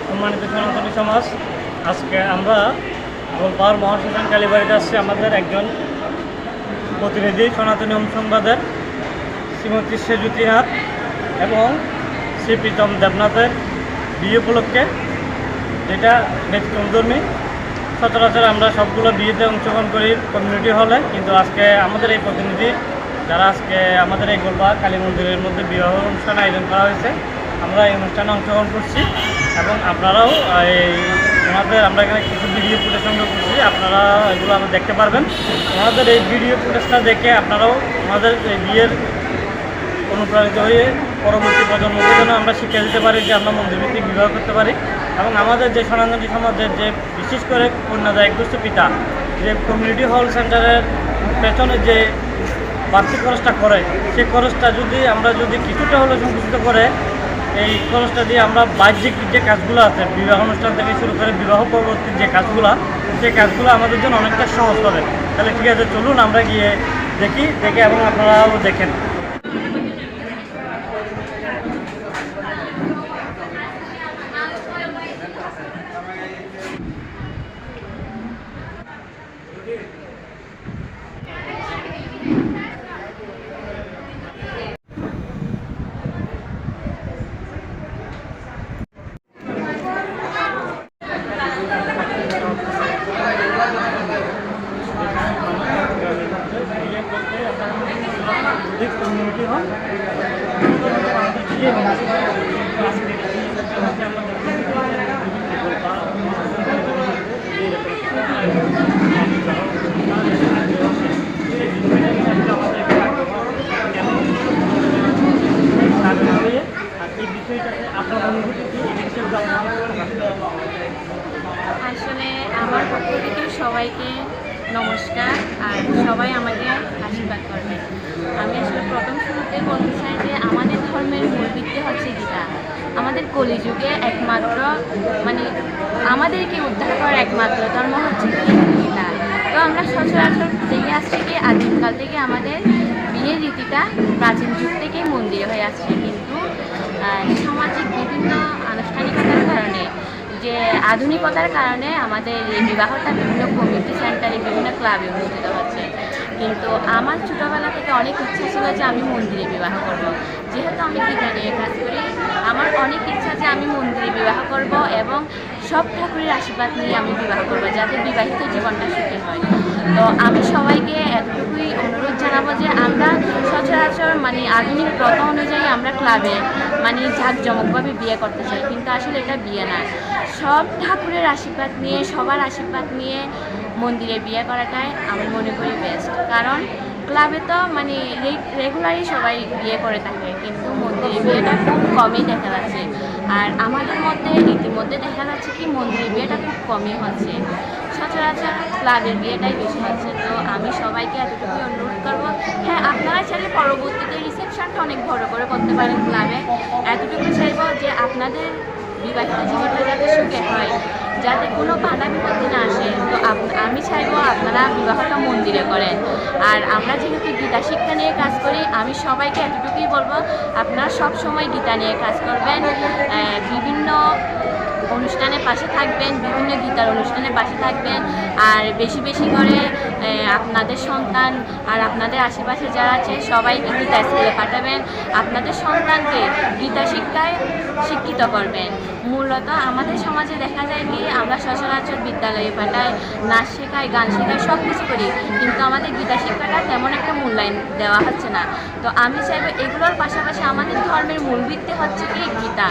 সম্মানিত সনাতনী সমাজ, আজকে আমরা গোলপাহাড় মহাশ্মশান কালীবাড়িতে আসছি আমাদের একজন প্রতিনিধি সনাতনী সংবাদের শ্রীমতী সেজুতিনাথ এবং শ্রী প্রীতম দেবনাথের বিয়ে উপলক্ষে, যেটা ব্যতিক্রমধর্মী। সচরাচর আমরা সবগুলো বিয়েতে অংশগ্রহণ করি কমিউনিটি হলে, কিন্তু আজকে আমাদের এই প্রতিনিধি যারা আজকে আমাদের এই গোলপাহাড় কালী মন্দিরের মধ্যে বিবাহ অনুষ্ঠান আয়োজন করা হয়েছে, আমরা এই অনুষ্ঠানে অংশগ্রহণ করছি এবং আপনারাও আমরা এখানে কিছু ভিডিও ফুটেজ সংগ্রহ করছি, আপনারা এগুলো আমরা দেখতে পারবেন। আমাদের এই ভিডিও ফুটেজটা দেখে আপনারাও আমাদের এই বিয়ের অনুপ্রাণিত হয়ে পরবর্তী প্রজন্মকে যেন আমরা শিক্ষা দিতে পারি যে আমরা মন্দিরভিত্তিক বিবাহ করতে পারি। এবং আমাদের যে সনাতনী সমাজের যে বিশেষ করে কন্যাদায়ক গোষ্ঠী পিতা যে কমিউনিটি হল সেন্টারের পেছনে যে বাড়তি খরচটা করে, সেই খরচটা আমরা যদি কিছুটা হলেও সংকুচিত করে এই খরচটা দিয়ে আমরা বাহ্যিক যে কাজগুলো আছে, বিবাহ অনুষ্ঠান থেকে শুরু করে বিবাহ পরবর্তী যে কাজগুলো, সেই কাজগুলো আমাদের জন্য অনেকটা সহজ হবে। তাহলে ঠিক আছে, চলুন আমরা গিয়ে দেখে এবং আপনারাও দেখেন। কমিউনিটি হল আসলে আমার পক্ষ থেকে সবাইকে নমস্কার, আর সবাই আমাকে আশীর্বাদ করবে। আমি আসলে প্রথম শুরুতে বলতে চাই যে আমাদের ধর্মের মূল ভিত্তি হচ্ছে গীতা। আমাদের কলিযুগে একমাত্র আমাদেরকে উদ্ধার করার একমাত্র ধর্ম হচ্ছে গীতা। তো আমরা সচরাচর দেখে আসছি কি আদিমকাল থেকে আমাদের বিয়ের রীতিটা প্রাচীন যুগ থেকেই মন্দিরে হয়ে আসছে, কিন্তু সামাজিক বিভিন্ন আনুষ্ঠানিকতার কারণে, যে আধুনিকতার কারণে আমাদের এই বিবাহটা বিভিন্ন কমিউনিটি সেন্টারে, বিভিন্ন ক্লাবে অনুষ্ঠিত হচ্ছে। কিন্তু আমার ছোটোবেলা থেকে অনেক ইচ্ছা ছিল যে আমি মন্দিরে বিবাহ করব। যেহেতু আমি গীতা নিয়ে কাজ করি, আমার অনেক ইচ্ছা যে আমি মন্দিরে বিবাহ করব এবং সব ঠাকুরের আশীর্বাদ নিয়ে আমি বিবাহ করব, যাতে বিবাহিত জীবনটা সুখী হয়। তো আমি সবাইকে এতটুকুই অনুরোধ জানাবো যে আমরা সচরাচর আধুনিক প্রথা অনুযায়ী আমরা ক্লাবে জাঁকজমকভাবে বিয়ে করতে চাই, কিন্তু আসলে এটা বিয়ে না। সব ঠাকুরের আশীর্বাদ নিয়ে, সবার আশীর্বাদ নিয়ে মন্দিরে বিয়ে করাটাই আমি মনে করি বেস্ট। কারণ ক্লাবে তো রেগুলারই সবাই বিয়ে করে থাকে, কিন্তু মন্দিরে বিয়েটা খুব কমই দেখা যাচ্ছে। আর আমাদের মধ্যে ইতিমধ্যে দেখা যাচ্ছে কি মন্দিরে বিয়েটা খুব কমই হচ্ছে, সচরাচর ক্লাবের বিয়েটাই বেশি হচ্ছে। তো আমি সবাইকে এতটুকু অনুরোধ করবো, হ্যাঁ আপনারা চাইলে পরবর্তীতে রিসেপশনটা অনেক বড় করে করতে পারেন ক্লাবে। এতটুকু চাইবো যে আপনাদের বিবাহিত জীবনটা যাতে সুখে হয়, যাতে কোনো বাধা বিপত্তি না আসে। তো আমি চাইবো আপনারা বিবাহটা মন্দিরে করেন। আর আমরা যেহেতু গীতা শিক্ষা নিয়ে কাজ করি, আমি সবাইকে এতটুকুই বলবো আপনারা সব সময় গীতা নিয়ে কাজ করবেন, বিভিন্ন অনুষ্ঠানের পাশে থাকবেন, বিভিন্ন গীতার অনুষ্ঠানের পাশে থাকবেন। আর বেশি বেশি করে আপনাদের সন্তান আর আপনাদের আশেপাশে যারা আছে সবাইকে গীতা স্কুলে পাঠাবেন, আপনাদের সন্তানকে গীতা শিক্ষায় শিক্ষিত করবেন। মূলত আমাদের সমাজে দেখা যায় কি আমরা সচরাচর বিদ্যালয়ে পাঠাই, নাচ শেখাই, গান শেখাই, সব কিছু করি, কিন্তু আমাদের গীতা শিক্ষাটা তেমন একটা মূল্যায়ন দেওয়া হচ্ছে না। তো আমি চাইবো এগুলোর পাশাপাশি আমাদের ধর্মের মূল ভিত্তি হচ্ছে কি গীতা,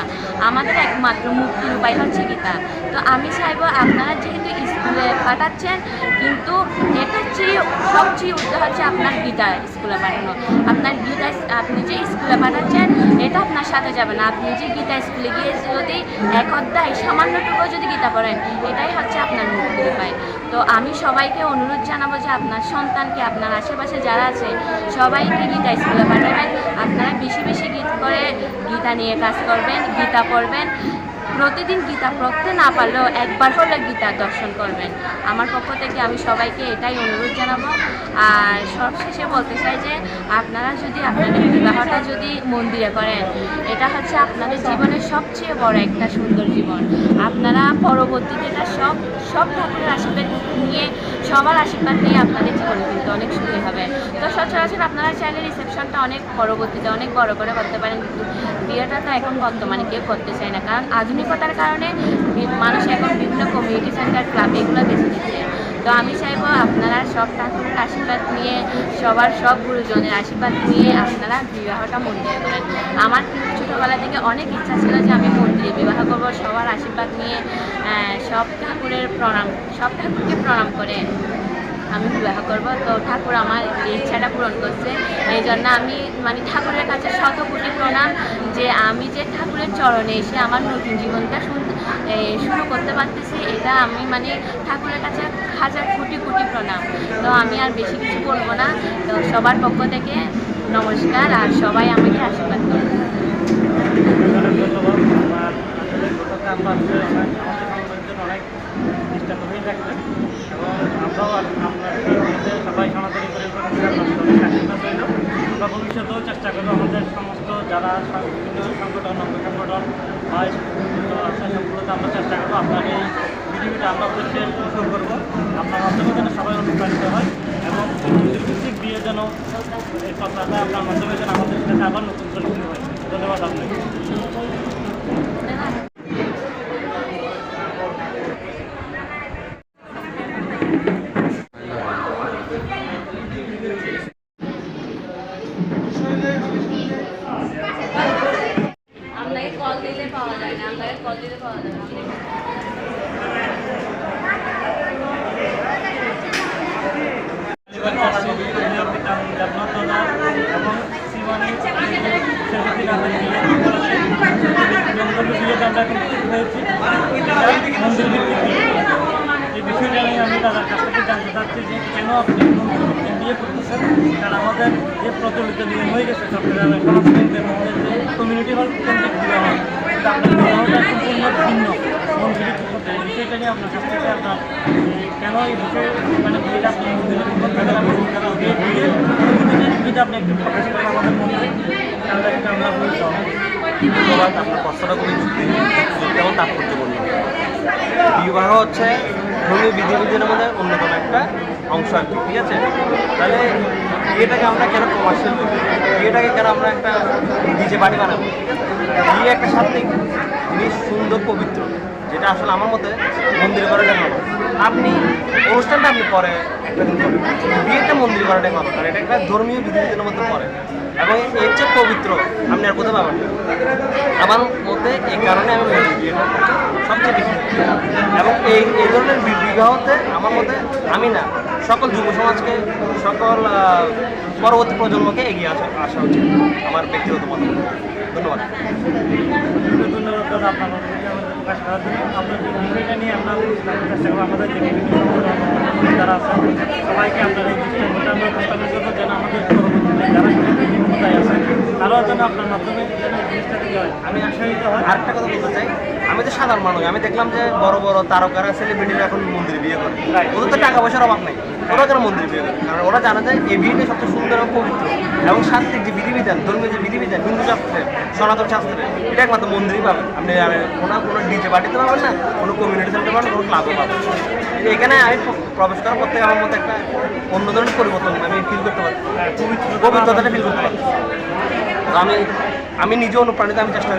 আমাদের একমাত্র মুক্তির উপায় হচ্ছে গীতা। তো আমি চাইবো আপনারা যেহেতু স্কুলে পাঠাচ্ছেন, কিন্তু এটার চেয়ে সবচেয়ে উদ্যোগ হচ্ছে আপনার গীতা স্কুলে পাঠানো। আপনি যে স্কুলে পাঠাচ্ছেন এটা আপনার সাথে যাবে না। আপনি যে গীতা স্কুলে গিয়ে যদি এক অধ্যায় সামান্যটুকু যদি গীতা পড়েন, এটাই হচ্ছে আপনার মুক্তির উপায়। তো আমি সবাইকে অনুরোধ জানাবো যে আপনার সন্তানকে, আপনার আশেপাশে যারা আছে সবাইকে গীতা স্কুলে পাঠাবেন। আপনারা বেশি বেশি গীতা নিয়ে কাজ করবেন, গীতা পড়বেন, প্রতিদিন গীতা পড়তে না পারলেও একবার হলে গীতা দর্শন করবেন। আমার পক্ষ থেকে আমি সবাইকে এটাই অনুরোধ জানাবো। আর সবশেষে বলতে চাই যে আপনারা যদি আপনাদের বিবাহটা যদি মন্দিরে করেন, এটা হচ্ছে আপনাদের জীবনের সবচেয়ে বড় একটা সুন্দর জীবন। আপনারা পরবর্তীতে এটা সব ঠাকুরের আশীর্বাদ নিয়ে, সবার আশীর্বাদ নিয়ে আপনাদের জীবন কিন্তু অনেক সুখী হবে। তো সচরাচর আপনারা চাইলে রিসেপশনটা অনেক পরবর্তীতে অনেক বড় করে করতে পারেন, কিন্তু বিয়েটা তো এখন বর্তমানে কেউ করতে চায় না, কারণ আধুনিকতার কারণে মানুষ এখন বিভিন্ন কমিউনিটি সেন্টার ক্লাব এগুলো বেছে নিচ্ছে। তো আমি চাইবো আপনারা সব ঠাকুরের আশীর্বাদ নিয়ে, সব গুরুজনের আশীর্বাদ নিয়ে আপনারা বিবাহটা মন্দিরে করেন। আমার কিন্তু ছোটোবেলা থেকে অনেক ইচ্ছা ছিল যে আমি মন্দিরে বিবাহ করবো, সবার আশীর্বাদ নিয়ে, সব ঠাকুরকে প্রণাম করে আমি বিবাহ করব। তো ঠাকুর আমার এই ইচ্ছাটা পূরণ করছে। এই জন্য আমি মানে ঠাকুরের কাছে শত কোটি প্রণাম যে আমি যে ঠাকুরের চরণে এসে আমার নতুন জীবনটা শুরু করতে পারতেছি। এটা আমি মানে ঠাকুরের কাছে হাজার কোটি প্রণাম। তো আমি আর বেশি কিছু বলবো না। তো সবার পক্ষ থেকে নমস্কার, আর সবাই আমাকে আশীর্বাদ করবে। সবাই সনাতনী আমরা ভবিষ্যতেও চেষ্টা করবো আমাদের সমস্ত যারা বিভিন্ন সংগঠন সংগঠন হয় আছে সবগুলোতে আমরা চেষ্টা করবো আপনার এই ভিডিওটা আমরা উদ্দেশ্যে শুরু করবো। আপনার মাধ্যমে যেন সবাই অনুপ্রাণিত হয় এবং মন্দিরভিত্তিক বিয়ে যেন এই কথাটা আপনার মাধ্যমে যেন আমাদের সাথে আবার নতুন শুরু হয়। ধন্যবাদ আপনাকে। আপনাকে কল দিলে পাওয়া যায় না, আপনাকে কল দিলে পাওয়া যায় না। এই বিষয়টা নিয়ে আমি দাদার কাছ থেকে জানতে চাচ্ছি যে কেন আপনি বিয়ে করতেছেন। কারণ আমাদের যে প্রচলিত নিয়ম হয়ে গেছে চট্টগ্রামের সনাতনীদের মধ্যে যে কমিউনিটি হল কেন্দ্রিক বিবাহ, আপনার বিবাহটা সম্পূর্ণ ভিন্ন মন্দিরে কী করতে। এই বিষয়টা নিয়ে আপনার কাছ থেকে আপনার কেন এই বিষয়ে মানে বিয়েটা আপনি মন্দিরে বিয়েটা আপনি একটু প্রকাশ করেন আমাদের মন্দিরে, তাহলে একটু আমরা বলতে হবে। ধন্যবাদ, আপনার প্রশ্নটা খুবই যেমন তাৎপর্যপূর্ণ। বিবাহ হচ্ছে ধর্মীয় বিধিবিধানের মধ্যে অন্যতম একটা অংশ আর কি, ঠিক আছে? তাহলে বিয়েটাকে আমরা কেন কমার্শিয়াল করি, বিয়েটাকে কেন আমরা একটা ডিজে পার্টি বানাবো? বিয়ে একটা সাত্বিক জিনিস, সুন্দর পবিত্র, যেটা আসলে আমার মতে মন্দিরে করাটাই ভালো। আপনি অনুষ্ঠানটা আপনি পরে একটা দিন করবেন, বিয়েটা মন্দিরে করাটাই ভালো, কারণ এটা একটা ধর্মীয় বিধিবিধানের মধ্যে পড়ে এবং এর চেয়ে পবিত্র আপনি আর কোথাও পাবেন না। আমার মতে এই কারণে আমি মন্দির বিয়েটা সবচেয়ে বেশি, এবং এই ধরনের বিবাহতে আমার মতে আমি না, সকল যুব সমাজকে, সকল পরবর্তী প্রজন্মকে এগিয়ে আসা উচিত, আমার ব্যক্তিগত মতামত। ধন্যবাদ। ধন্যবাদ দাদা আপনার মতামতকে আমাদের প্রকাশ করার জন্য। আমরা যে বিষয়টা নিয়ে আমরা চেষ্টা করবো আমাদের যে বিভিন্ন যারা আছে সবাইকে আপনার এই বিষয়টা আমরা প্রস্তাবের জন্য যেন আমাদের পরবর্তীতে যারা ক্ষমতায় আছে তারাও যেন আপনার মাধ্যমে যেন এই জিনিসটা দিতে হয়, আমি আশায়িত হয়। আরেকটা কথা বলতে চাই, আমি তো সাধারণ মানুষ, আমি দেখলাম যে বড় বড় তারকারা সেলিব্রিটিরা এখন মন্দিরে বিয়ে করে, ওদের তো টাকা পয়সার অভাব নেই, ওরা কেন মন্দিরে বিয়ে করে? কারণ ওরা জানা যায় এই বিয়েটা সবচেয়ে সুন্দর এবং পবিত্র এবং সাত্বিক যে বিধিবিধান, ধর্মীয় যে বিধিবিধান, হিন্দু শাস্ত্রের, সনাতন শাস্ত্রের, এটা একমাত্র মন্দিরই পাবেন। আপনি আর কোনো ডিজে পার্টিতে পাবেন না, কোনো কমিউনিটি সেন্টার পাবেন, কোনো ক্লাবও পাবেন। এখানে আমি প্রবেশ করার পর থেকে আমার মধ্যে একটা অন্য ধরনের পরিবর্তন আমি ফিল করতে পারছি, পবিত্রতাটা ফিল করতে পারছি। তো আমি নিজে অনুপ্রাণিত, আমি চেষ্টা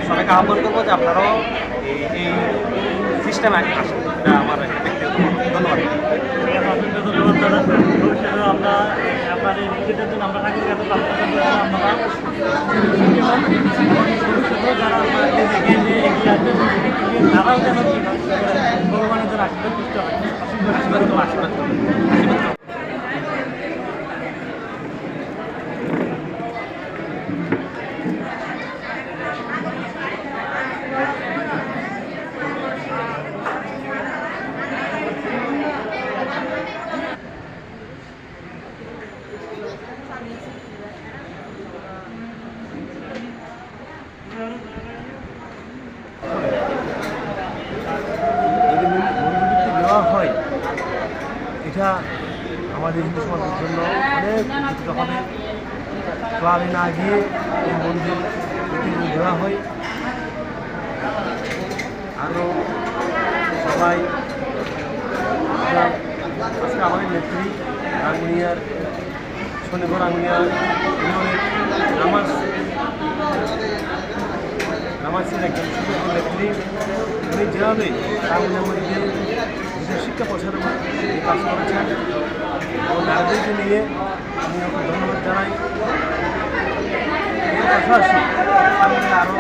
সবাইকে আহ্বান করবো যে আপনারাও এই সিস্টেমে আসেন, এটা আমার একটা ব্যক্তিগত ধন্যবাদ। ধন্যবাদ দাদা। ভবিষ্যতে আমরা আপনার এই বিষয়টার জন্য আমরা ঠাকুরের কাছে প্রার্থনা করবো আপনারা ভবিষ্যতেও যারা আপনার এগিয়ে আসবে তারাও যেন ভগবানের জন্য আশীর্বাদ করতে হয়। আশীর্বাদ করবে। আমাদের হিন্দু সমাজের জন্য অনেক উপকৃত হবে। ক্লাবে না গিয়ে এই মন্দির প্রতিদিন দেওয়া হয়। আরও সবাই আজকে আমাদের নেত্রী রাঙ্গুনিয়ার শনিবার রাঙ্গুনিয়ার ইউনিয়নের নামাজের একজন সুযোগ্য নেত্রী, উনি যেভাবে রাঙ্গুনিয়ার মধ্যে নিজের শিক্ষা প্রসারের কাজ করেছেন এবং নারীদেরকে নিয়ে আমি ওকে ধন্যবাদ জানাই। এর পাশাপাশি আরও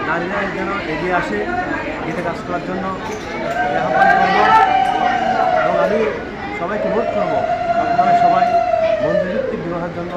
নারীরা যেন এগিয়ে আসে এতে কাজ করার জন্য আহ্বান করব এবং আমি সবাইকে অনুরোধ করবো আপনারা সবাই মন্দিরভিত্তিক বিবাহের জন্য